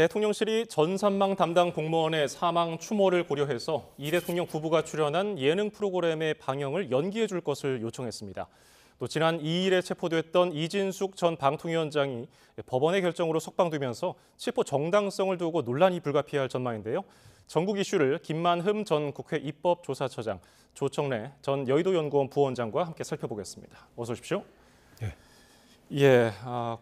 대통령실이 전산망 담당 공무원의 사망 추모를 고려해서 이 대통령 부부가 출연한 예능 프로그램의 방영을 연기해 줄 것을 요청했습니다. 또 지난 2일에 체포됐던 이진숙 전 방통위원장이 법원의 결정으로 석방되면서 체포 정당성을 두고 논란이 불가피할 전망인데요. 전국 이슈를 김만흠 전 국회 입법조사처장, 조청래 전 여의도연구원 부원장과 함께 살펴보겠습니다. 어서 오십시오.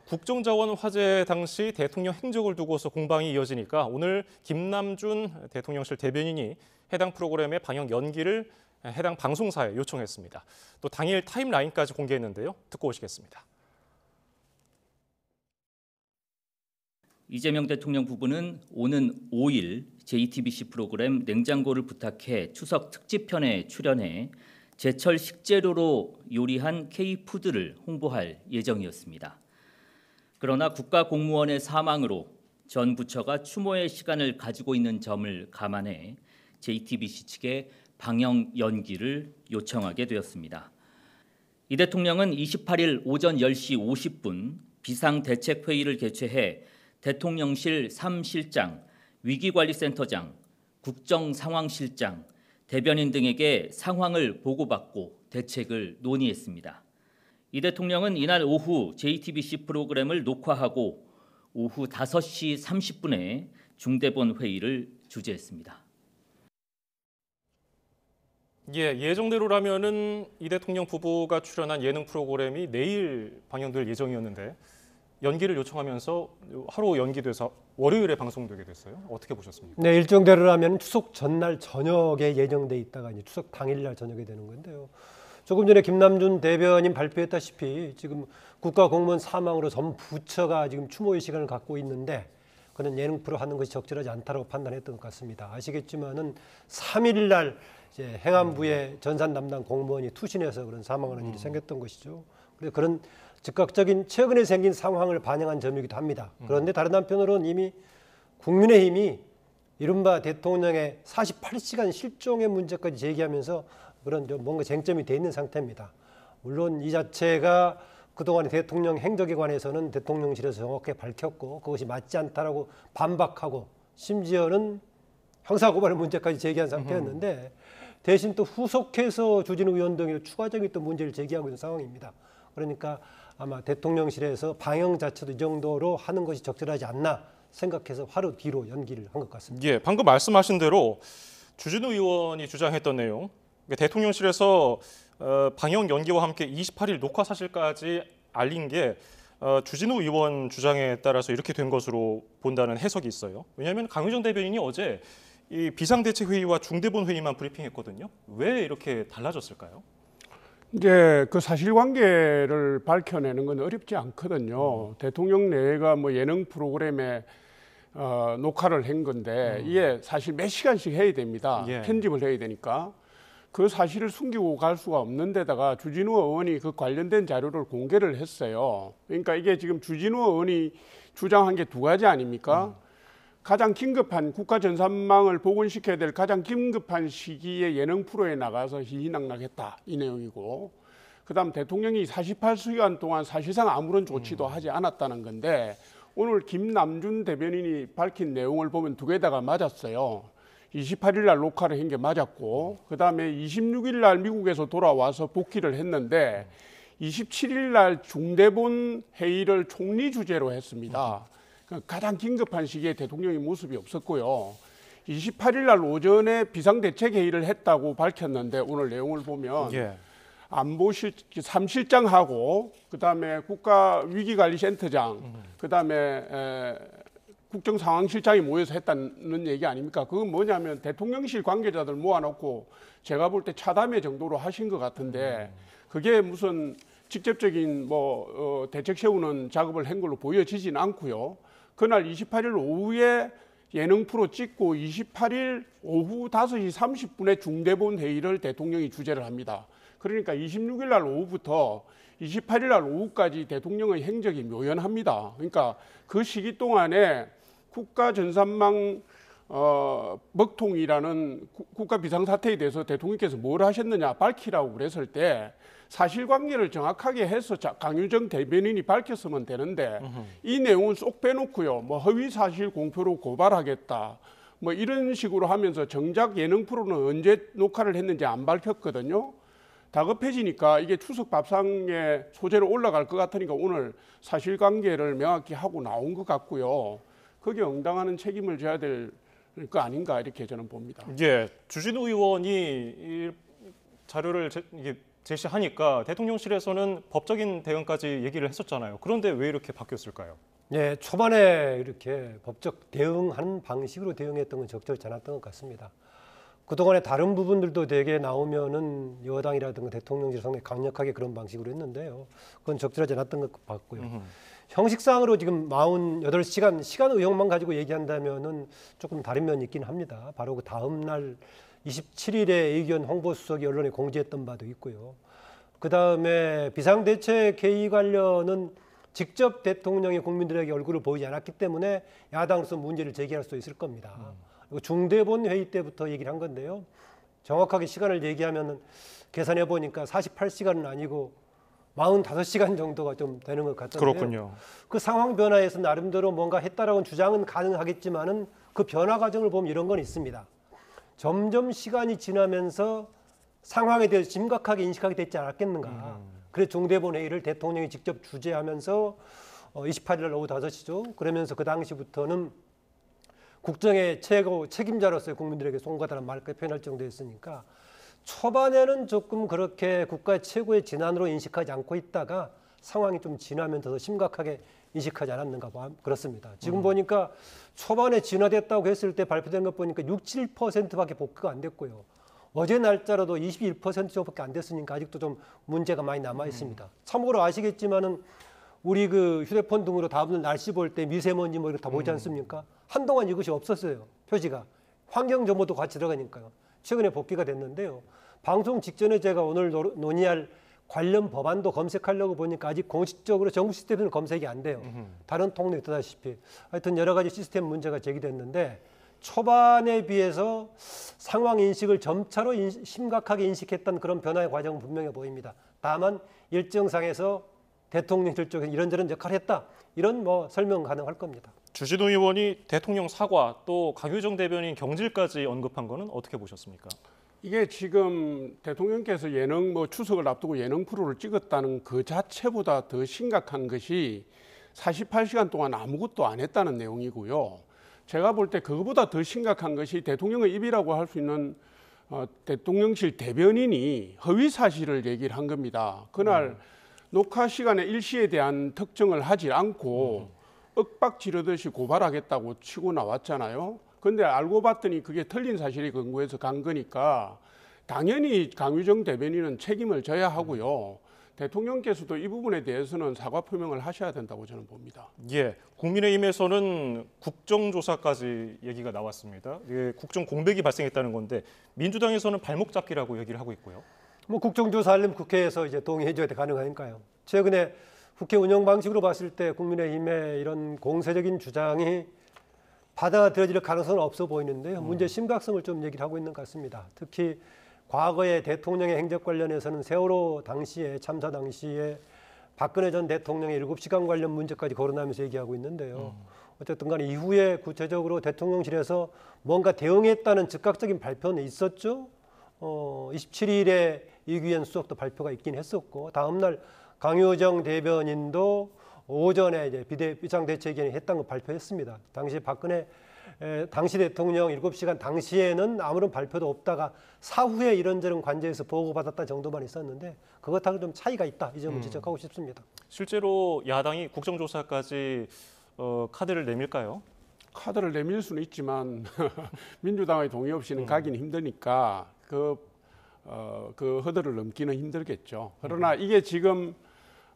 국정자원 화재 당시 대통령 행적을 두고서 공방이 이어지니까 오늘 김남준 대통령실 대변인이 해당 프로그램의 방영 연기를 해당 방송사에 요청했습니다. 또 당일 타임라인까지 공개했는데요. 듣고 오시겠습니다. 이재명 대통령 부부는 오는 5일 JTBC 프로그램 냉장고를 부탁해 추석 특집편에 출연해 제철 식재료로 요리한 K푸드를 홍보할 예정이었습니다. 그러나 국가공무원의 사망으로 전 부처가 추모의 시간을 가지고 있는 점을 감안해 JTBC 측에 방영 연기를 요청하게 되었습니다. 이 대통령은 28일 오전 10시 50분 비상대책회의를 개최해 대통령실 3실장, 위기관리센터장, 국정상황실장, 대변인 등에게 상황을 보고받고 대책을 논의했습니다. 이 대통령은 이날 오후 JTBC 프로그램을 녹화하고 오후 5시 30분에 중대본 회의를 주재했습니다. 예정대로라면은 이 대통령 부부가 출연한 예능 프로그램이 내일 방영될 예정이었는데 연기를 요청하면서 하루 연기돼서 월요일에 방송되게 됐어요. 어떻게 보셨습니까? 네, 일정대로라면 추석 전날 저녁에 예정돼 있다가 이제 추석 당일날 저녁에 되는 건데요. 조금 전에 김남준 대변인 발표했다시피 지금 국가공무원 사망으로 전 부처가 지금 추모의 시간을 갖고 있는데 그는 예능 프로 하는 것이 적절하지 않다고 판단했던 것 같습니다. 아시겠지만은 3일날 이제 행안부의 전산 담당 공무원이 투신해서 그런 사망하는 일이 생겼던 것이죠. 그래서 그런 즉각적인 최근에 생긴 상황을 반영한 점이기도 합니다. 그런데 다른 한편으로는 이미 국민의힘이 이른바 대통령의 48시간 실종의 문제까지 제기하면서 그런 좀 뭔가 쟁점이 돼 있는 상태입니다. 물론 이 자체가 그동안의 대통령 행적에 관해서는 대통령실에서 정확하게 밝혔고 그것이 맞지 않다라고 반박하고 심지어는 형사고발의 문제까지 제기한 상태였는데 대신 또 후속해서 주진우 의원 등이 추가적인 또 문제를 제기하고 있는 상황입니다. 그러니까 아마 대통령실에서 방영 자체도 이 정도로 하는 것이 적절하지 않나 생각해서 하루 뒤로 연기를 한 것 같습니다. 방금 말씀하신 대로 주진우 의원이 주장했던 내용, 대통령실에서 방영 연기와 함께 28일 녹화 사실까지 알린 게 주진우 의원 주장에 따라서 이렇게 된 것으로 본다는 해석이 있어요. 왜냐하면 강효정 대변인이 어제 이 비상대책회의와 중대본 회의만 브리핑했거든요. 왜 이렇게 달라졌을까요? 이제 그 사실관계를 밝혀내는 건 어렵지 않거든요. 대통령 내가 뭐 예능 프로그램에 녹화를 한 건데 이게 사실 몇 시간씩 해야 됩니다. 편집을 해야 되니까. 그 사실을 숨기고 갈 수가 없는 데다가 주진우 의원이 그 관련된 자료를 공개를 했어요. 그러니까 이게 지금 주진우 의원이 주장한 게 두 가지 아닙니까? 가장 긴급한 국가 전산망을 복원시켜야 될 가장 긴급한 시기에 예능 프로에 나가서 희희낙낙했다 이 내용이고, 그다음 대통령이 48시간 동안 사실상 아무런 조치도 하지 않았다는 건데 오늘 김남준 대변인이 밝힌 내용을 보면 두 개 다가 맞았어요. 28일 날 녹화를 한 게 맞았고 그다음에 26일 날 미국에서 돌아와서 복귀를 했는데 27일 날 중대본 회의를 총리 주재로 했습니다. 가장 긴급한 시기에 대통령의 모습이 없었고요. 28일 날 오전에 비상대책회의를 했다고 밝혔는데 오늘 내용을 보면 안보 3실장하고 그다음에 국가위기관리센터장 그다음에 국정상황실장이 모여서 했다는 얘기 아닙니까? 그건 뭐냐면 대통령실 관계자들 모아놓고 제가 볼 때 차담회 정도로 하신 것 같은데 그게 무슨 직접적인 대책 세우는 작업을 한 걸로 보여지진 않고요. 그날 28일 오후에 예능 프로 찍고 28일 오후 5시 30분에 중대본 회의를 대통령이 주재를 합니다. 그러니까 26일 날 오후부터 28일 날 오후까지 대통령의 행적이 묘연합니다. 그러니까 그 시기 동안에 국가 전산망 먹통이라는 국가 비상사태에 대해서 대통령께서 뭘 하셨느냐 밝히라고 그랬을 때 사실관계를 정확하게 해서 강유정 대변인이 밝혔으면 되는데 이 내용은 쏙 빼놓고요. 뭐 허위 사실 공표로 고발하겠다. 뭐 이런 식으로 하면서 정작 예능 프로는 언제 녹화를 했는지 안 밝혔거든요. 다급해지니까 이게 추석 밥상에 소재로 올라갈 것 같으니까 오늘 사실관계를 명확히 하고 나온 것 같고요. 거기에 응당하는 책임을 져야 될 거 아닌가 이렇게 저는 봅니다. 예, 주진우 의원이 이 자료를 제시하니까 대통령실에서는 법적인 대응까지 얘기를 했었잖아요. 그런데 왜 이렇게 바뀌었을까요? 예, 초반에 이렇게 법적 대응하는 방식으로 대응했던 건 적절치 않았던 것 같습니다. 그동안에 다른 부분들도 되게 나오면은 여당이라든가 대통령실 상당히 강력하게 그런 방식으로 했는데요. 그건 적절하지 않았던 것 같고요. 형식상으로 지금 48시간 시간 의혹만 가지고 얘기한다면은 조금 다른 면이 있긴 합니다. 바로 그 다음 날 27일에 의견 홍보수석이 언론에 공지했던 바도 있고요. 그 다음에 비상대책회의 관련은 직접 대통령이 국민들에게 얼굴을 보이지 않았기 때문에 야당으로서 문제를 제기할 수 있을 겁니다. 그리고 중대본 회의 때부터 얘기를 한 건데요. 정확하게 시간을 얘기하면 계산해 보니까 48시간은 아니고 45시간 정도가 좀 되는 것 같던데요. 그렇군요. 그 상황 변화에서 나름대로 뭔가 했다라는 주장은 가능하겠지만은 그 변화 과정을 보면 이런 건 있습니다. 점점 시간이 지나면서 상황에 대해서 심각하게 인식하게 됐지 않았겠는가. 그래서 중대본 회의를 대통령이 직접 주재하면서 28일 날 오후 5시죠. 그러면서 그 당시부터는 국정의 최고 책임자로서의 국민들에게 송구하다는 말까지 표현할 정도였으니까 초반에는 조금 그렇게 국가의 최고의 진안으로 인식하지 않고 있다가 상황이 좀 지나면서 더 심각하게 인식하지 않았는가 그렇습니다. 지금 보니까 초반에 진화됐다고 했을 때 발표된 것 보니까 6, 7%밖에 복구가 안 됐고요. 어제 날짜로도 21% 정도밖에 안 됐으니까 아직도 좀 문제가 많이 남아 있습니다. 참고로 아시겠지만은 우리 그 휴대폰 등으로 다음날 날씨 볼 때 미세먼지 뭐 이렇게 다 보지 않습니까? 한동안 이것이 없었어요. 표지가. 환경 정보도 같이 들어가니까요. 최근에 복귀가 됐는데요. 방송 직전에 제가 오늘 논의할 관련 법안도 검색하려고 보니까 아직 공식적으로 정부 시스템에는 검색이 안 돼요. 다른 통로에 있다시피. 하여튼 여러 가지 시스템 문제가 제기됐는데 초반에 비해서 상황 인식을 점차로 심각하게 인식했던 그런 변화의 과정은 분명해 보입니다. 다만 일정상에서 대통령실 쪽에 이런저런 역할을 했다. 이런 뭐 설명 가능할 겁니다. 주진우 의원이 대통령 사과 또 강유정 대변인 경질까지 언급한 거는 어떻게 보셨습니까? 이게 지금 대통령께서 예능 추석을 앞두고 예능 프로를 찍었다는 그 자체보다 더 심각한 것이 48시간 동안 아무것도 안 했다는 내용이고요. 제가 볼 때 그거보다 더 심각한 것이 대통령의 입이라고 할 수 있는 대통령실 대변인이 허위 사실을 얘기를 한 겁니다. 그날 녹화 시간에 일시에 대한 특정을 하지 않고 윽박 지르듯이 고발하겠다고 치고 나왔잖아요. 그런데 알고 봤더니 그게 틀린 사실이 근거해서 간 거니까 당연히 강유정 대변인은 책임을 져야 하고요. 대통령께서도 이 부분에 대해서는 사과 표명을 하셔야 된다고 저는 봅니다. 예, 국민의힘에서는 국정조사까지 얘기가 나왔습니다. 예, 국정 공백이 발생했다는 건데 민주당에서는 발목 잡기라고 얘기를 하고 있고요. 뭐 국정조사하려면 국회에서 이제 동의해줘야 가능하니까요. 최근에 국회 운영 방식으로 봤을 때 국민의힘의 이런 공세적인 주장이 받아들여질 가능성은 없어 보이는데요. 문제 심각성을 좀 얘기를 하고 있는 것 같습니다. 특히 과거의 대통령의 행적 관련해서는 세월호 당시에 참사 당시에 박근혜 전 대통령의 7시간 관련 문제까지 거론하면서 얘기하고 있는데요. 어쨌든 간에 이후에 구체적으로 대통령실에서 뭔가 대응했다는 즉각적인 발표는 있었죠. 27일에 이규현 수석도 발표가 있긴 했었고 다음 날 강효정 대변인도 오전에 이제 비상대책위원회 했다는 거 발표했습니다. 당시 박근혜 당시 대통령 7시간 당시에는 아무런 발표도 없다가 사후에 이런저런 관제에서 보고받았다 정도만 있었는데 그것하고 좀 차이가 있다. 이 점을 지적하고 싶습니다. 실제로 야당이 국정조사까지 카드를 내밀까요? 카드를 내밀 수는 있지만 민주당의 동의 없이는 가기는 힘드니까 그 허들을 넘기는 힘들겠죠. 그러나 이게 지금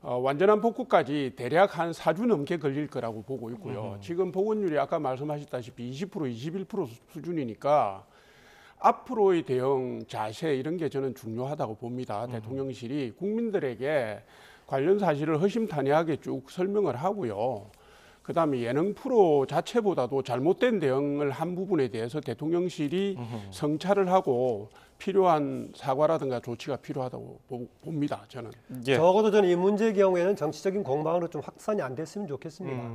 완전한 복구까지 대략 한 4주 넘게 걸릴 거라고 보고 있고요. 지금 복원율이 아까 말씀하셨다시피 20%, 21% 수준이니까 앞으로의 대응 자세 이런 게 저는 중요하다고 봅니다. 대통령실이 국민들에게 관련 사실을 허심탄회하게 쭉 설명을 하고요. 그다음에 예능 프로 자체보다도 잘못된 대응을 한 부분에 대해서 대통령실이 성찰을 하고 필요한 사과라든가 조치가 필요하다고 봅니다. 저는. 예. 적어도 저는 이 문제의 경우에는 정치적인 공방으로 좀 확산이 안 됐으면 좋겠습니다.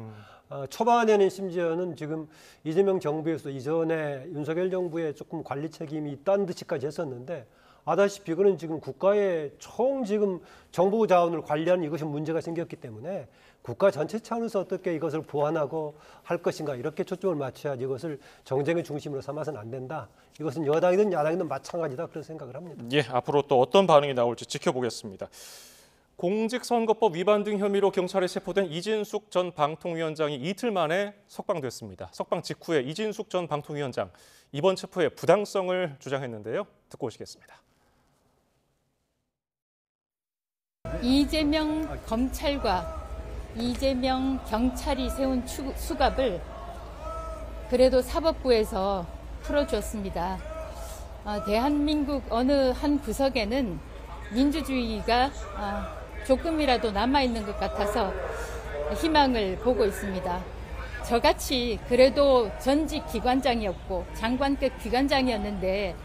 초반에는 심지어는 지금 이재명 정부에서 이전에 윤석열 정부의 조금 관리 책임이 있다는 듯이까지 했었는데 아다시피 이거는 지금 국가의 총 지금 정보 자원을 관리하는 이것이 문제가 생겼기 때문에 국가 전체 차원에서 어떻게 이것을 보완하고 할 것인가 이렇게 초점을 맞춰야지 이것을 정쟁의 중심으로 삼아서는 안 된다. 이것은 여당이든 야당이든 마찬가지다 그런 생각을 합니다. 예, 앞으로 또 어떤 반응이 나올지 지켜보겠습니다. 공직선거법 위반 등 혐의로 경찰에 체포된 이진숙 전 방통위원장이 이틀 만에 석방됐습니다. 석방 직후에 이진숙 전 방통위원장 이번 체포의 부당성을 주장했는데요. 듣고 오시겠습니다. 이재명 검찰과 이재명 경찰이 세운 수갑을 그래도 사법부에서 풀어줬습니다. 대한민국 어느 한 구석에는 민주주의가 조금이라도 남아있는 것 같아서 희망을 보고 있습니다. 저같이 그래도 전직 기관장이었고 장관급 기관장이었는데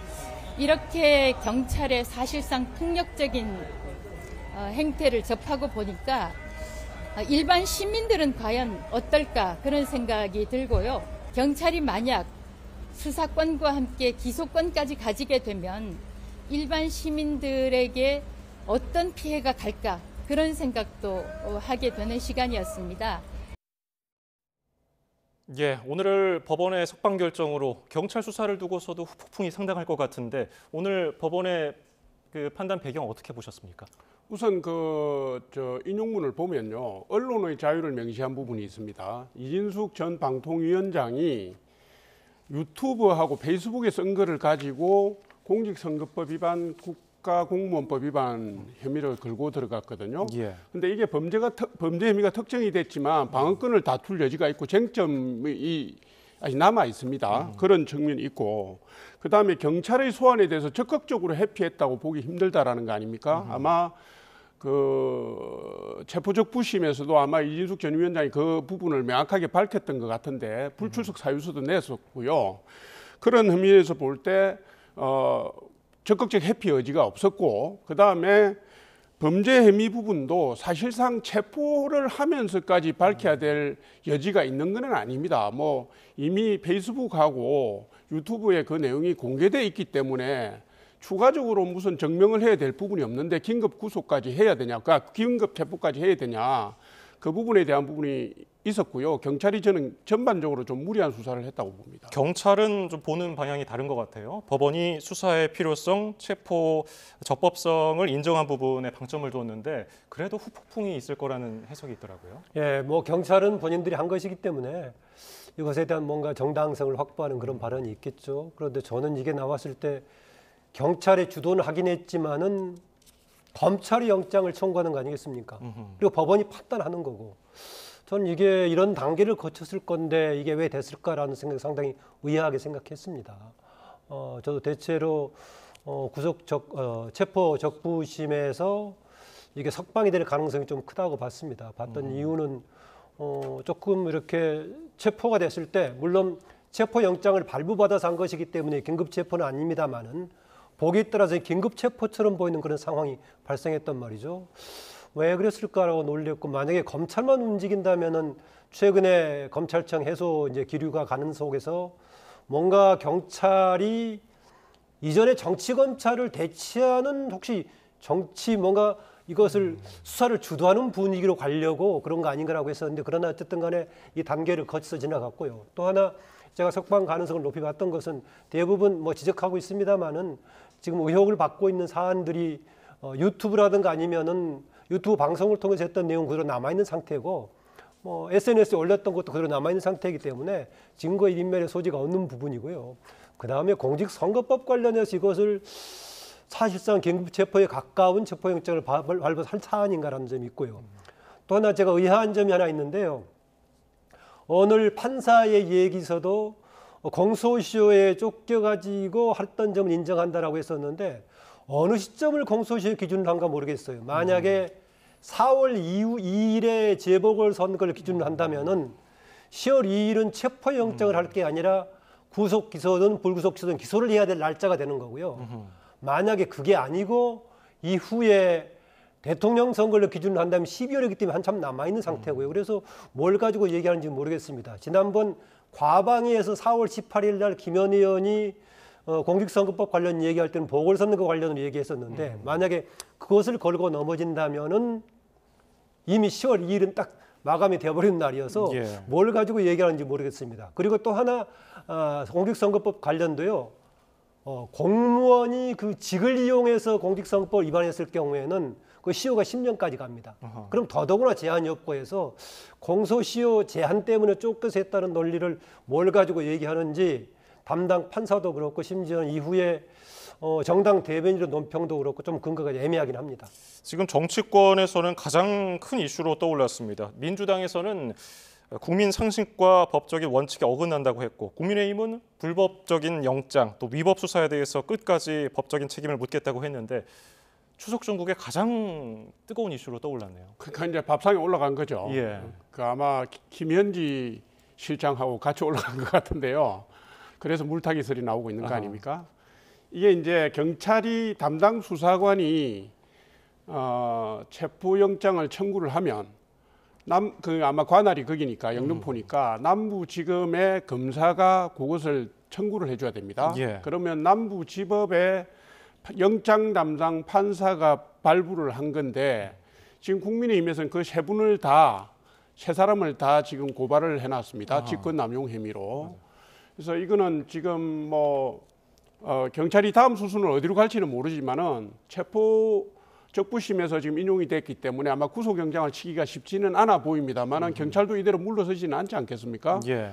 이렇게 경찰의 사실상 폭력적인 행태를 접하고 보니까 일반 시민들은 과연 어떨까 그런 생각이 들고요. 경찰이 만약 수사권과 함께 기소권까지 가지게 되면 일반 시민들에게 어떤 피해가 갈까 그런 생각도 하게 되는 시간이었습니다. 예, 오늘 법원의 석방 결정으로 경찰 수사를 두고서도 후폭풍이 상당할 것 같은데 오늘 법원의 그 판단 배경 어떻게 보셨습니까? 우선 인용문을 보면요, 언론의 자유를 명시한 부분이 있습니다. 이진숙 전 방통위원장이 유튜브하고 페이스북에 쓴 거를 가지고 공직선거법 위반, 국가공무원법 위반 혐의를 걸고 들어갔거든요. 그런데 이게 범죄 혐의가 특정이 됐지만 방어권을 다툴 여지가 있고 쟁점이 아직 남아 있습니다. 그런 측면이 있고, 그 다음에 경찰의 소환에 대해서 적극적으로 회피했다고 보기 힘들다라는 거 아닙니까? 아마 그 체포적 부심에서도 아마 이진숙 전 위원장이 그 부분을 명확하게 밝혔던 것 같은데 불출석 사유서도 냈었고요. 그런 의미에서 볼 때 적극적 회피 여지가 없었고, 그 다음에 범죄 혐의 부분도 사실상 체포를 하면서까지 밝혀야 될 여지가 있는 건 아닙니다. 뭐 이미 페이스북하고 유튜브에 그 내용이 공개돼 있기 때문에 추가적으로 무슨 증명을 해야 될 부분이 없는데 긴급 구속까지 해야 되냐, 그러니까 긴급 체포까지 해야 되냐, 그 부분에 대한 부분이 있었고요. 경찰이 저는 전반적으로 좀 무리한 수사를 했다고 봅니다. 경찰은 좀 보는 방향이 다른 것 같아요. 법원이 수사의 필요성, 체포 적법성을 인정한 부분에 방점을 뒀는데 그래도 후폭풍이 있을 거라는 해석이 있더라고요. 예, 뭐 경찰은 본인들이 한 것이기 때문에 이것에 대한 뭔가 정당성을 확보하는 그런 발언이 있겠죠. 그런데 저는 이게 나왔을 때 경찰의 주도는 하긴 했지만은 검찰이 영장을 청구하는 거 아니겠습니까? 그리고 법원이 판단하는 거고. 저는 이게 이런 단계를 거쳤을 건데 이게 왜 됐을까라는 생각이 상당히 의아하게 생각했습니다. 저도 대체로 체포 적부심에서 이게 석방이 될 가능성이 좀 크다고 봤습니다. 봤던 이유는 조금 이렇게 체포가 됐을 때 물론 체포 영장을 발부받아서 한 것이기 때문에 긴급 체포는 아닙니다만은 보기에 따라서 긴급 체포처럼 보이는 그런 상황이 발생했단 말이죠. 왜 그랬을까라고 놀렸고, 만약에 검찰만 움직인다면은 최근에 검찰청 해소 이제 기류가 가는 속에서 뭔가 경찰이 이전에 정치 검찰을 대치하는 혹시 정치 뭔가 이것을 수사를 주도하는 분위기로 가려고 그런 거 아닌가라고 했었는데, 그러나 어쨌든 간에 이 단계를 거쳐서 지나갔고요. 또 하나 제가 석방 가능성을 높이 봤던 것은 대부분 뭐 지적하고 있습니다만은 지금 의혹을 받고 있는 사안들이 유튜브라든가 아니면은 유튜브 방송을 통해서 했던 내용 그대로 남아있는 상태고, 뭐 SNS에 올렸던 것도 그대로 남아있는 상태이기 때문에 증거의 인멸의 소지가 없는 부분이고요. 그 다음에 공직선거법 관련해서 이것을 사실상 긴급체포에 가까운 체포영장을 발부해서 할 사안인가라는 점이 있고요. 또 하나 제가 의아한 점이 하나 있는데요. 오늘 판사의 얘기서도 공소시효에 쫓겨가지고 했던 점을 인정한다라고 했었는데 어느 시점을 공소시효 기준으로 한가 모르겠어요. 만약에 4월 2일에 재보궐선거를 기준으로 한다면은 10월 2일은 체포영장을 할 게 아니라 구속 기소든 불구속 기소든 기소를 해야 될 날짜가 되는 거고요. 만약에 그게 아니고 이후에 대통령 선거를 기준으로 한다면 12월이기 때문에 한참 남아있는 상태고요. 그래서 뭘 가지고 얘기하는지 모르겠습니다. 지난번 과방위에서 4월 18일 날 김현 의원이 공직선거법 관련 얘기할 때는 보궐선거 관련으로 얘기했었는데 만약에 그것을 걸고 넘어진다면은 이미 10월 2일은 딱 마감이 되어버린 날이어서 예. 뭘 가지고 얘기하는지 모르겠습니다. 그리고 또 하나 공직선거법 관련도요. 공무원이 그 직을 이용해서 공직선거법 위반했을 경우에는 그 시효가 10년까지 갑니다. 그럼 더더구나 제한이 없고 해서 공소시효 제한 때문에 쫓겨서 했다는 논리를 뭘 가지고 얘기하는지 담당 판사도 그렇고 심지어는 이후에 정당 대변인의 논평도 그렇고 좀 근거가 애매하긴 합니다. 지금 정치권에서는 가장 큰 이슈로 떠올랐습니다. 민주당에서는 국민 상식과 법적인 원칙에 어긋난다고 했고 국민의힘은 불법적인 영장 또 위법 수사에 대해서 끝까지 법적인 책임을 묻겠다고 했는데 추석 전국에 가장 뜨거운 이슈로 떠올랐네요. 그러니까 이제 밥상에 올라간 거죠. 예. 그 아마 김현지 실장하고 같이 올라간 것 같은데요. 그래서 물타기 설이 나오고 있는 거 아닙니까? 이게 이제 경찰이 담당 수사관이 체포영장을 청구를 하면 아마 관할이 거기니까 영등포니까 남부지검의 검사가 그것을 청구를 해줘야 됩니다. 예. 그러면 남부지법의 영장 담당 판사가 발부를 한 건데 지금 국민의힘에서는 그 세 사람을 다 지금 고발을 해놨습니다. 직권남용 혐의로. 그래서 이거는 지금 경찰이 다음 수순을 어디로 갈지는 모르지만은 체포 적부심에서 지금 인용이 됐기 때문에 아마 구속영장을 치기가 쉽지는 않아 보입니다만은 경찰도 이대로 물러서지는 않지 않겠습니까? 예.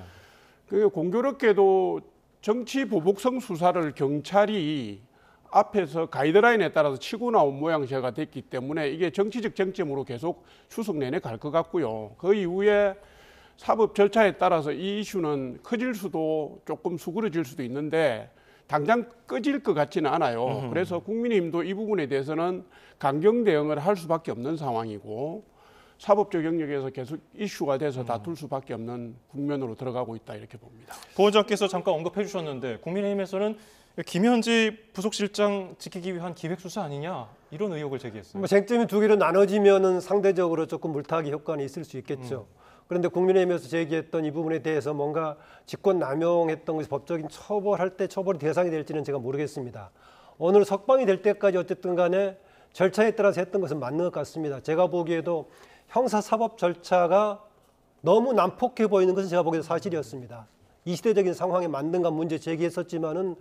그 공교롭게도 정치 보복성 수사를 경찰이 앞에서 가이드라인에 따라서 치고 나온 모양새가 됐기 때문에 이게 정치적 쟁점으로 계속 추석 내내 갈 것 같고요. 그 이후에 사법 절차에 따라서 이 이슈는 커질 수도 조금 수그러질 수도 있는데 당장 꺼질 것 같지는 않아요. 그래서 국민의힘도 이 부분에 대해서는 강경 대응을 할 수밖에 없는 상황이고 사법적 영역에서 계속 이슈가 돼서 다툴 수밖에 없는 국면으로 들어가고 있다 이렇게 봅니다. 부원장께서 잠깐 언급해 주셨는데 국민의힘에서는 김현지 부속실장 지키기 위한 기획수사 아니냐 이런 의혹을 제기했어요. 쟁점이 두 개로 나눠지면은 상대적으로 조금 물타기 효과는 있을 수 있겠죠. 그런데 국민의힘에서 제기했던 이 부분에 대해서 뭔가 직권 남용했던 것이 법적인 처벌할 때 처벌이 대상이 될지는 제가 모르겠습니다. 오늘 석방이 될 때까지 어쨌든 간에 절차에 따라서 했던 것은 맞는 것 같습니다. 제가 보기에도 형사사법 절차가 너무 난폭해 보이는 것은 제가 보기에도 사실이었습니다. 이 시대적인 상황에 맞는가 문제 제기했었지만은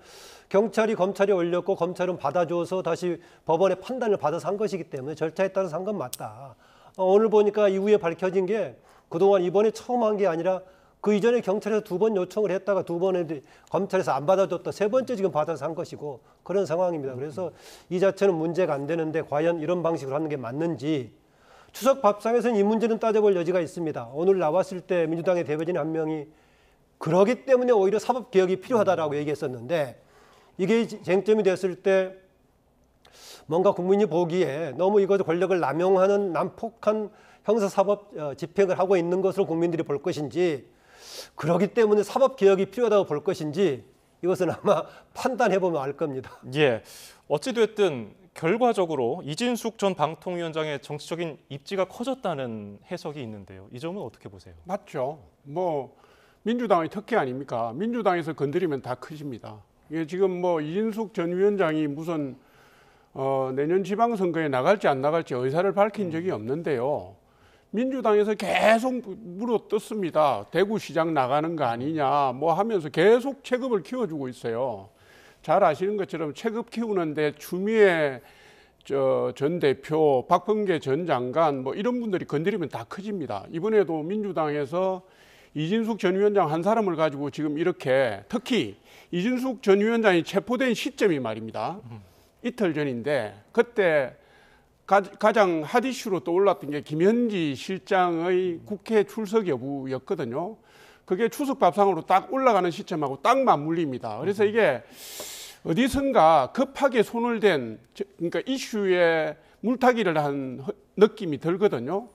경찰이 검찰에 올렸고 검찰은 받아줘서 다시 법원의 판단을 받아서 한 것이기 때문에 절차에 따라서 한 건 맞다. 오늘 보니까 이후에 밝혀진 게 그동안 이번에 처음 한 게 아니라 그 이전에 경찰에서 2번 요청을 했다가 2번에 검찰에서 안 받아줬다. 3번째 지금 받아서 한 것이고 그런 상황입니다. 그래서 이 자체는 문제가 안 되는데 과연 이런 방식으로 하는 게 맞는지 추석 밥상에서는 이 문제는 따져볼 여지가 있습니다. 오늘 나왔을 때 민주당의 대변인 한 명이 그러기 때문에 오히려 사법개혁이 필요하다라고 얘기했었는데 이게 쟁점이 됐을 때 뭔가 국민이 보기에 너무 이것을 권력을 남용하는 난폭한 형사사법 집행을 하고 있는 것으로 국민들이 볼 것인지 그러기 때문에 사법개혁이 필요하다고 볼 것인지 이것은 아마 판단해보면 알 겁니다. 예, 어찌됐든 결과적으로 이진숙 전 방통위원장의 정치적인 입지가 커졌다는 해석이 있는데요. 이 점은 어떻게 보세요? 맞죠. 민주당의 특혜 아닙니까? 민주당에서 건드리면 다 커집니다. 이게 지금 이진숙 전 위원장이 무슨 내년 지방선거에 나갈지 안 나갈지 의사를 밝힌 적이 없는데요. 민주당에서 계속 물어뜯습니다. 대구시장 나가는 거 아니냐 하면서 계속 체급을 키워주고 있어요. 잘 아시는 것처럼 체급 키우는데 추미애 전 대표, 박범계 전 장관 이런 분들이 건드리면 다 커집니다. 이번에도 민주당에서 이진숙 전 위원장 한 사람을 가지고 지금 이렇게 특히 이진숙 전 위원장이 체포된 시점이 말입니다. 이틀 전인데 그때 가장 핫 이슈로 떠올랐던 게 김현지 실장의 국회 출석 여부였거든요. 그게 추석 밥상으로 딱 올라가는 시점하고 딱 맞물립니다. 그래서 이게 어디선가 급하게 손을 댄 그러니까 이슈에 물타기를 한 느낌이 들거든요.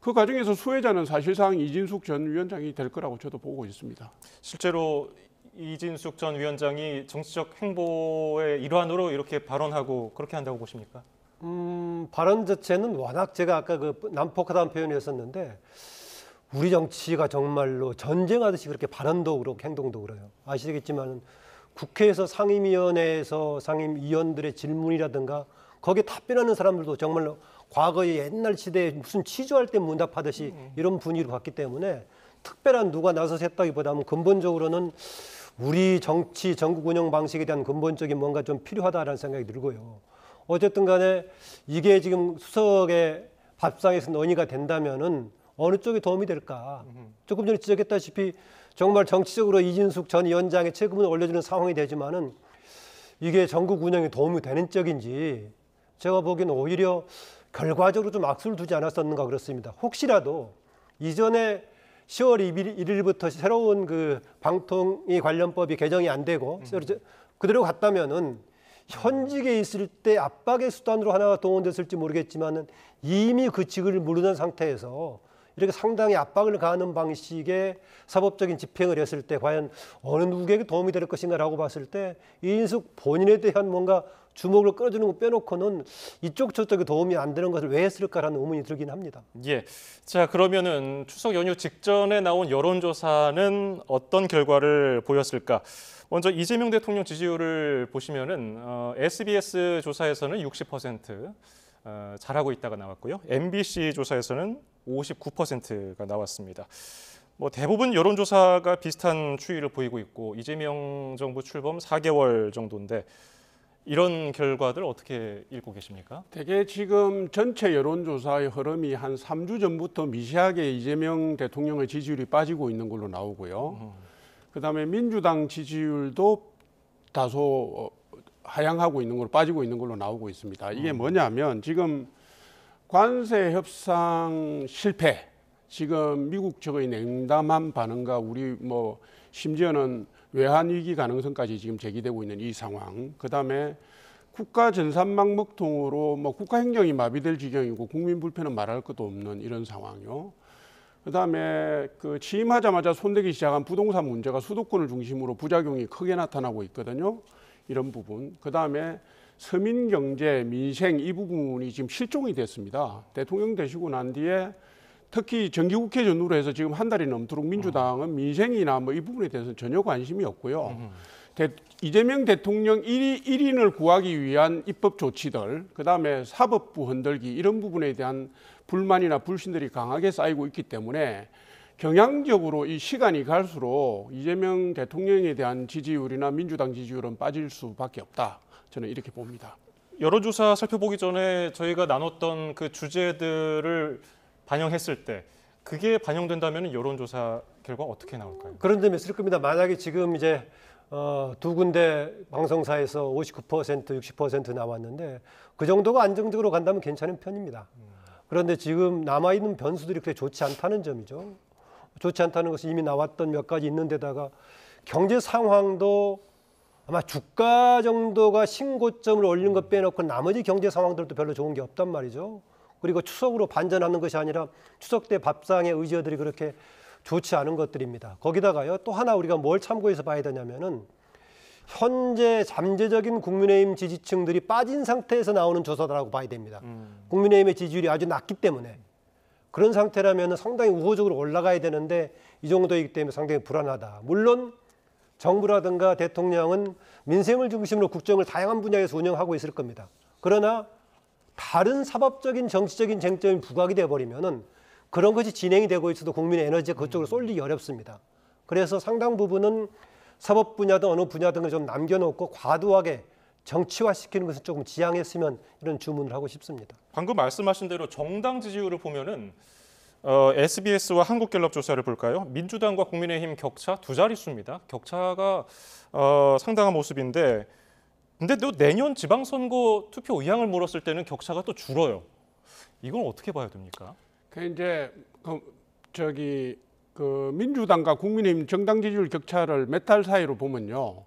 그 과정에서 수혜자는 사실상 이진숙 전 위원장이 될 거라고 저도 보고 있습니다. 실제로 이진숙 전 위원장이 정치적 행보의 일환으로 이렇게 발언하고 그렇게 한다고 보십니까? 발언 자체는 워낙 제가 아까 그 난폭하다는 표현을 했었는데 우리 정치가 정말로 전쟁하듯이 그렇게 발언도 그렇고 행동도 그래요. 아시겠지만 국회에서 상임위원회에서 상임위원들의 질문이라든가 거기에 답변하는 사람들도 정말로 과거의 옛날 시대에 무슨 취조할 때 문답하듯이 이런 분위기로 갔기 때문에 특별한 누가 나서서 했다기보다는 근본적으로는 우리 정치 전국 운영 방식에 대한 근본적인 뭔가 좀 필요하다라는 생각이 들고요. 어쨌든 간에 이게 지금 수석의 밥상에서 논의가 된다면은 어느 쪽에 도움이 될까? 조금 전에 지적했다시피 정말 정치적으로 이진숙 전 위원장의 책임을 올려주는 상황이 되지만은 이게 전국 운영에 도움이 되는 쪽인지 제가 보기에는 오히려 결과적으로 좀 악수를 두지 않았었는가 그렇습니다. 혹시라도 이전에 10월 1일부터 새로운 그 방통위 관련법이 개정이 안 되고 그대로 갔다면은 현직에 있을 때 압박의 수단으로 하나가 동원됐을지 모르겠지만은 이미 그 직을 무르는 상태에서 이렇게 상당히 압박을 가하는 방식의 사법적인 집행을 했을 때 과연 어느 누구에게 도움이 될 것인가라고 봤을 때 이인숙 본인에 대한 뭔가 주목을 끌어주는 거 빼놓고는 이쪽 저쪽에 도움이 안 되는 것을 왜 했을까라는 의문이 들긴 합니다. 예. 자, 그러면은 추석 연휴 직전에 나온 여론조사는 어떤 결과를 보였을까? 먼저 이재명 대통령 지지율을 보시면은 SBS 조사에서는 60% 잘하고 있다가 나왔고요. MBC 조사에서는 59%가 나왔습니다. 뭐 대부분 여론조사가 비슷한 추이를 보이고 있고 이재명 정부 출범 4개월 정도인데 이런 결과들 어떻게 읽고 계십니까? 대개 지금 전체 여론조사의 흐름이 한 3주 전부터 미세하게 이재명 대통령의 지지율이 빠지고 있는 걸로 나오고요. 그다음에 민주당 지지율도 다소 하향하고 있는 걸로 빠지고 있는 걸로 나오고 있습니다. 이게 뭐냐면 지금 관세 협상 실패, 지금 미국 측의 냉담한 반응과 우리 뭐 심지어는 외환 위기 가능성까지 지금 제기되고 있는 이 상황, 그다음에 국가 전산망 먹통으로 뭐 국가 행정이 마비될 지경이고 국민 불편은 말할 것도 없는 이런 상황이요. 그다음에 그 취임하자마자 손대기 시작한 부동산 문제가 수도권을 중심으로 부작용이 크게 나타나고 있거든요. 이런 부분. 그다음에 서민 경제, 민생 이 부분이 지금 실종이 됐습니다. 대통령 되시고 난 뒤에 특히 정기국회 전후로 해서 지금 한 달이 넘도록 민주당은 민생이나 뭐 이 부분에 대해서는 전혀 관심이 없고요. 이재명 대통령 1인을 구하기 위한 입법 조치들, 그다음에 사법부 흔들기 이런 부분에 대한 불만이나 불신들이 강하게 쌓이고 있기 때문에 경향적으로 이 시간이 갈수록 이재명 대통령에 대한 지지율이나 민주당 지지율은 빠질 수밖에 없다. 저는 이렇게 봅니다. 여론조사 살펴보기 전에 저희가 나눴던 그 주제들을 반영했을 때 그게 반영된다면 여론조사 결과 어떻게 나올까요? 그런 점이 있을 겁니다. 만약에 지금 이제 두 군데 방송사에서 59%, 60% 나왔는데 그 정도가 안정적으로 간다면 괜찮은 편입니다. 그런데 지금 남아있는 변수들이 그렇게 좋지 않다는 점이죠. 좋지 않다는 것은 이미 나왔던 몇 가지 있는 데다가 경제 상황도 아마 주가 정도가 신고점을 올린 것 빼놓고 나머지 경제 상황들도 별로 좋은 게 없단 말이죠. 그리고 추석으로 반전하는 것이 아니라 추석 때 밥상의 의지들이 그렇게 좋지 않은 것들입니다. 거기다가요 또 하나 우리가 뭘 참고해서 봐야 되냐면은 현재 잠재적인 국민의힘 지지층들이 빠진 상태에서 나오는 조사라고 봐야 됩니다. 국민의힘의 지지율이 아주 낮기 때문에 그런 상태라면 상당히 우호적으로 올라가야 되는데 이 정도이기 때문에 상당히 불안하다. 물론 정부라든가 대통령은 민생을 중심으로 국정을 다양한 분야에서 운영하고 있을 겁니다. 그러나 다른 사법적인 정치적인 쟁점이 부각이 돼버리면은 그런 것이 진행이 되고 있어도 국민의 에너지가 그쪽으로 쏠리기 어렵습니다. 그래서 상당 부분은 사법 분야든 어느 분야든 좀 남겨놓고 과도하게 정치화시키는 것은 조금 지양했으면 이런 주문을 하고 싶습니다. 방금 말씀하신 대로 정당 지지율을 보면은 SBS와 한국갤럽 조사를 볼까요? 민주당과 국민의힘 격차 두 자릿수입니다. 격차가 상당한 모습인데 근데 또 내년 지방선거 투표 의향을 물었을 때는 격차가 또 줄어요. 이건 어떻게 봐야 됩니까? 그 이제 그 민주당과 국민의힘 정당 지지율 격차를 몇 달 사이로 보면요,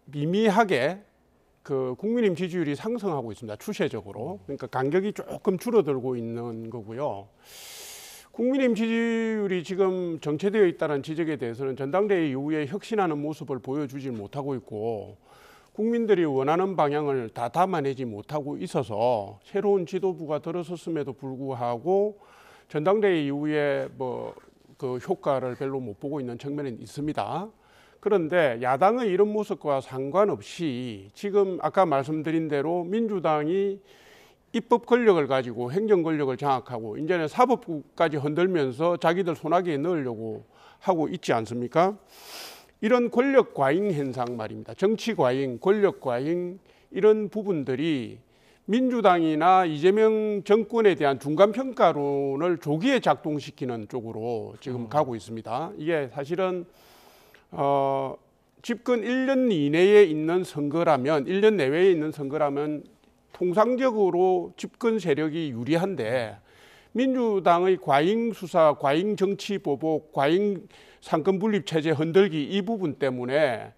미미하게 그 국민의힘 지지율이 상승하고 있습니다. 추세적으로. 그러니까 간격이 조금 줄어들고 있는 거고요. 국민의힘 지지율이 지금 정체되어 있다는 지적에 대해서는 전당대회 이후에 혁신하는 모습을 보여주지 못하고 있고 국민들이 원하는 방향을 다 담아내지 못하고 있어서 새로운 지도부가 들어섰음에도 불구하고 전당대회 이후에 뭐 그 효과를 별로 못 보고 있는 측면은 있습니다. 그런데 야당의 이런 모습과 상관없이 지금 아까 말씀드린 대로 민주당이 입법 권력을 가지고 행정 권력을 장악하고 이제는 사법부까지 흔들면서 자기들 손아귀에 넣으려고 하고 있지 않습니까? 이런 권력 과잉 현상 말입니다. 정치 과잉, 권력 과잉 이런 부분들이 민주당이나 이재명 정권에 대한 중간 평가론을 조기에 작동시키는 쪽으로 지금 가고 있습니다. 이게 사실은 집권 1년 이내에 있는 선거라면 1년 내외에 있는 선거라면 통상적으로 집권 세력이 유리한데 민주당의 과잉 수사, 과잉 정치 보복, 과잉 상권 분립 체제 흔들기 이 부분 때문에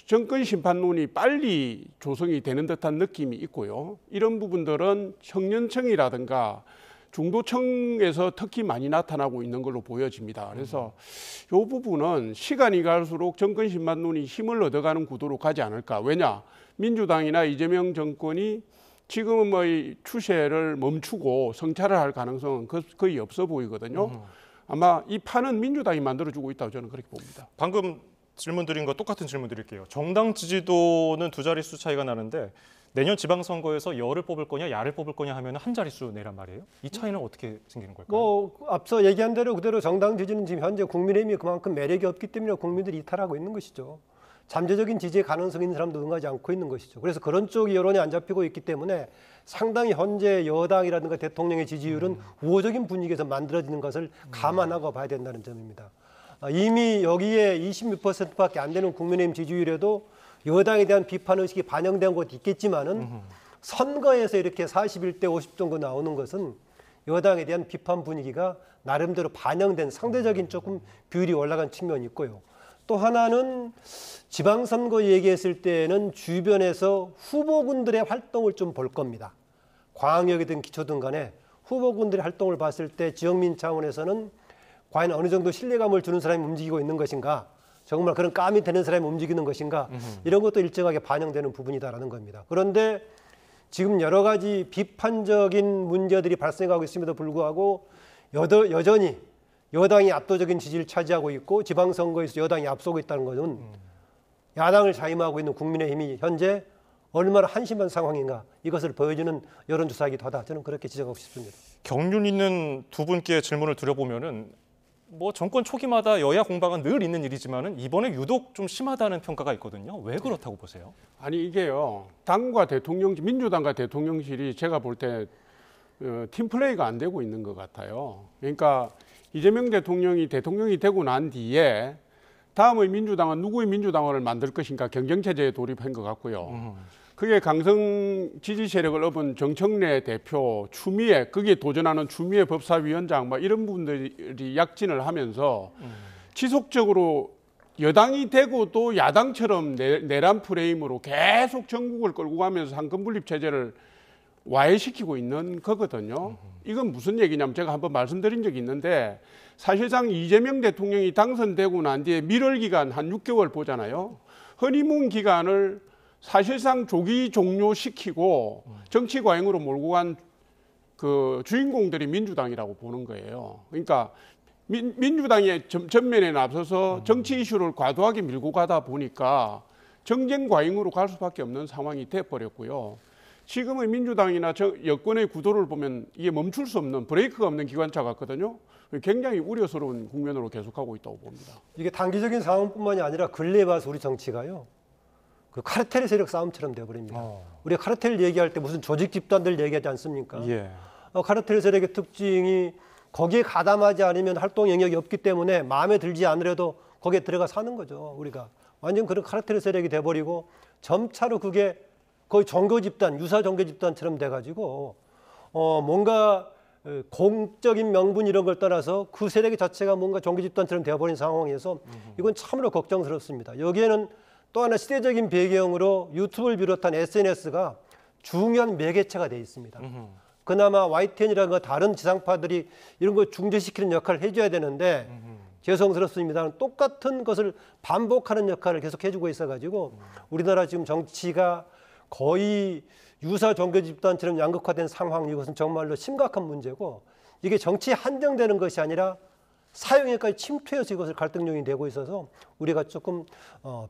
정권 심판론이 빨리 조성이 되는 듯한 느낌이 있고요. 이런 부분들은 청년층이라든가 중도층에서 특히 많이 나타나고 있는 걸로 보여집니다. 그래서 이 부분은 시간이 갈수록 정권 심판론이 힘을 얻어가는 구도로 가지 않을까. 왜냐? 민주당이나 이재명 정권이 지금의 추세를 멈추고 성찰을 할 가능성은 거의 없어 보이거든요. 아마 이 판은 민주당이 만들어주고 있다고 저는 그렇게 봅니다. 방금 질문 드린 거 똑같은 질문 드릴게요. 정당 지지도는 두 자릿수 차이가 나는데 내년 지방선거에서 여를 뽑을 거냐 야를 뽑을 거냐 하면 한 자릿수 내란 말이에요. 이 차이는 어떻게 생기는 걸까요? 뭐 앞서 얘기한 대로 그대로 정당 지지는 지금 현재 국민의힘이 그만큼 매력이 없기 때문에 국민들이 이탈하고 있는 것이죠. 잠재적인 지지의 가능성이 있는 사람도 응하지 않고 있는 것이죠. 그래서 그런 쪽이 여론이 안 잡히고 있기 때문에 상당히 현재 여당이라든가 대통령의 지지율은 우호적인 분위기에서 만들어지는 것을 감안하고 봐야 된다는 점입니다. 이미 여기에 26%밖에 안 되는 국민의힘 지지율에도 여당에 대한 비판의식이 반영된 것도 있겠지만은 선거에서 이렇게 41대 50 정도 나오는 것은 여당에 대한 비판 분위기가 나름대로 반영된 상대적인 조금 비율이 올라간 측면이 있고요. 또 하나는 지방선거 얘기했을 때는 주변에서 후보군들의 활동을 좀 볼 겁니다. 광역이든 기초든 간에 후보군들의 활동을 봤을 때 지역민 차원에서는 과연 어느 정도 신뢰감을 주는 사람이 움직이고 있는 것인가, 정말 그런 감이 되는 사람이 움직이는 것인가, 이런 것도 일정하게 반영되는 부분이다라는 겁니다. 그런데 지금 여러 가지 비판적인 문제들이 발생하고 있음에도 불구하고 여전히 여당이 압도적인 지지를 차지하고 있고 지방선거에서 여당이 앞서고 있다는 것은 야당을 자임하고 있는 국민의힘이 현재 얼마나 한심한 상황인가, 이것을 보여주는 여론조사이기도 하다. 저는 그렇게 지적하고 싶습니다. 경륜 있는 두 분께 질문을 드려보면은 뭐 정권 초기마다 여야 공방은 늘 있는 일이지만은 이번에 유독 좀 심하다는 평가가 있거든요. 왜 그렇다고 보세요? 아니 이게요. 당과 대통령실, 민주당과 대통령실이 제가 볼 때 팀플레이가 안 되고 있는 것 같아요. 그러니까 이재명 대통령이 되고 난 뒤에 다음의 민주당은 누구의 민주당을 만들 것인가 경쟁체제에 돌입한 것 같고요. 그게 강성 지지 세력을 업은 정청래 대표, 추미애, 거기에 도전하는 추미애 법사위원장 뭐 이런 분들이 약진을 하면서 지속적으로 여당이 되고도 야당처럼 내란 프레임으로 계속 전국을 끌고 가면서 상권 분립 체제를 와해시키고 있는 거거든요. 이건 무슨 얘기냐면 제가 한번 말씀드린 적이 있는데 사실상 이재명 대통령이 당선되고 난 뒤에 밀월 기간 한 6개월 보잖아요. 허니문 기간을 사실상 조기 종료시키고 정치 과잉으로 몰고 간 그 주인공들이 민주당이라고 보는 거예요. 그러니까 민주당의 전면에 앞서서 정치 이슈를 과도하게 밀고 가다 보니까 정쟁 과잉으로 갈 수밖에 없는 상황이 돼버렸고요. 지금의 민주당이나 여권의 구도를 보면 이게 멈출 수 없는 브레이크가 없는 기관차 같거든요. 굉장히 우려스러운 국면으로 계속하고 있다고 봅니다. 이게 단기적인 상황뿐만이 아니라 근래에 봐서 우리 정치가요, 그 카르텔 세력 싸움처럼 되어버립니다. 우리가 카르텔 얘기할 때 무슨 조직 집단들 얘기하지 않습니까? 예. 카르텔 세력의 특징이 거기에 가담하지 않으면 활동 영역이 없기 때문에 마음에 들지 않으려도 거기에 들어가 사는 거죠. 우리가 완전 그런 카르텔 세력이 돼버리고 점차로 그게 거의 종교 집단, 유사 종교 집단처럼 돼가지고 뭔가 공적인 명분 이런 걸 떠나서 그 세력 자체가 뭔가 종교 집단처럼 되어버린 상황에서 이건 참으로 걱정스럽습니다. 여기에는 또 하나 시대적인 배경으로 유튜브를 비롯한 SNS가 중요한 매개체가 돼 있습니다. 그나마 YTN이라든가 다른 지상파들이 이런 걸 중재시키는 역할을 해줘야 되는데 죄송스럽습니다만 똑같은 것을 반복하는 역할을 계속 해주고 있어가지고 우리나라 지금 정치가 거의 유사 종교 집단처럼 양극화된 상황, 이것은 정말로 심각한 문제고 이게 정치에 한정되는 것이 아니라 사용에까지 침투해서 이것을 갈등용이 되고 있어서 우리가 조금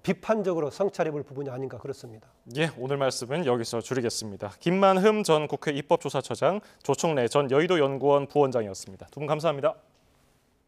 비판적으로 성찰해 볼 부분이 아닌가 그렇습니다. 예, 오늘 말씀은 여기서 줄이겠습니다. 김만흠 전 국회 입법조사처장, 조청래 전 여의도 연구원 부원장이었습니다. 두 분 감사합니다.